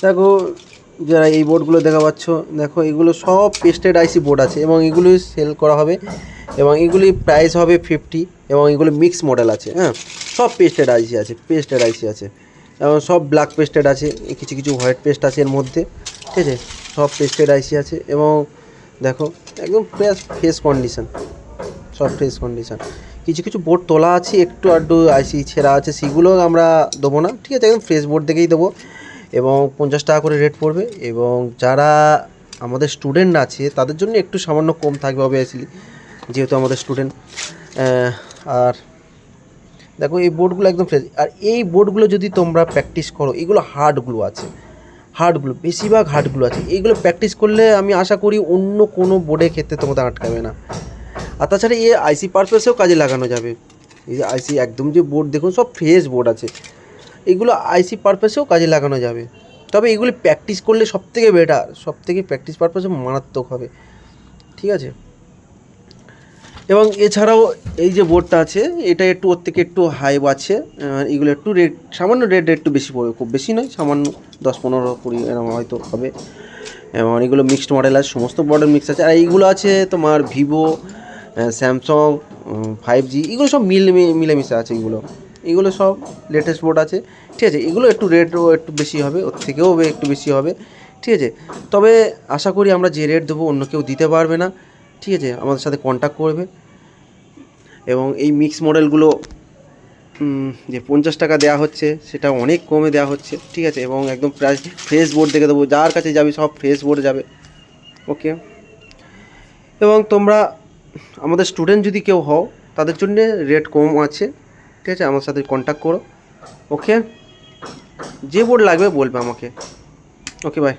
দেখো যারা এই বোর্ডগুলো দেখা পাচ্ছ, দেখো এগুলো সব পেস্টেড আইসি বোর্ড আছে এবং এগুলি সেল করা হবে এবং এগুলি প্রাইস হবে 50 এবং এগুলো মিক্স মডেল আছে। হ্যাঁ, সব পেস্টেড আইসি আছে, পেস্টেড আইসি আছে এবং সব ব্ল্যাক পেস্টেড আছে, কিছু কিছু হোয়াইট পেস্ট আছে এর মধ্যে, ঠিক আছে। সব পেস্টেড আইসি আছে এবং দেখো একদম ফ্রেশ কন্ডিশন, সব ফ্রেশ কন্ডিশন। কিছু কিছু বোর্ড তোলা আছে, একটু আধটু আইসি ছেঁড়া আছে, সেগুলো আমরা দেবো না, ঠিক আছে, একদম ফ্রেশ বোর্ড দেখেই দেবো এবং 50 টাকা করে রেট পড়বে। এবং যারা আমাদের স্টুডেন্ট আছে তাদের জন্য একটু সামান্য কম থাকবে অবভিয়াসলি, যেহেতু আমাদের স্টুডেন্ট। আর দেখো এই বোর্ডগুলো একদম ফ্রেশ। আর এই বোর্ডগুলো যদি তোমরা প্র্যাকটিস করো, এগুলো হার্ডগুলো আছে, হার্ডগুলো বেশিরভাগ হার্ডগুলো আছে, এইগুলো প্র্যাকটিস করলে আমি আশা করি অন্য কোনো বোর্ডের ক্ষেত্রে তোমাদের আটকাবে না। আর তাছাড়া এ আইসি পারপাসেও কাজে লাগানো যাবে। এই যে আইসি একদম যে বোর্ড দেখুন সব ফ্রেশ বোর্ড আছে, এগুলো আইসি পারপাসেও কাজে লাগানো যাবে। তবে এগুলি প্র্যাকটিস করলে সবথেকে বেটার, সবথেকে প্র্যাকটিস পারপাসে মারাত্মক হবে, ঠিক আছে। এবং এছাড়াও এই যে বোর্ডটা আছে এটা একটু ওর থেকে একটু হাই আছে, এগুলো একটু রেট সামান্য রেট একটু বেশি পড়বে, খুব বেশি নয়, সামান্য 10-15-20 এরকম হয়তো হবে। এবং এগুলো মিক্সড মডেল আছে, সমস্ত মডেল মিক্স আছে। আর এইগুলো আছে তোমার ভিভো, স্যামসং, 5G, এগুলো সব মিলেমিশে আছে। এগুলো সব লেটেস্ট বোর্ড আছে, ঠিক আছে। এগুলো একটু রেটও একটু বেশি হবে, ওর থেকেও একটু বেশি হবে, ঠিক আছে। তবে আশা করি আমরা যে রেট দেবো অন্য কেউ দিতে পারবে না, ঠিক আছে। আমাদের সাথে কন্ট্যাক্ট করবে। এবং এই মিক্স মডেলগুলো যে 50 টাকা দেওয়া হচ্ছে সেটা অনেক কমে দেওয়া হচ্ছে, ঠিক আছে। এবং একদম প্রাইস ফ্রেশ বোর্ড দেখে দেবো, যার কাছে যাবে সব ফ্রেশ বোর্ড যাবে, ওকে। এবং তোমরা আমাদের স্টুডেন্ট যদি কেউ হও তাদের জন্যে রেট কম আছে, ঠিক আছে। আমার সাথে কন্ট্যাক্ট করো, ওকে। যে বোর্ড লাগবে বলবে আমাকে, ওকে, বাই।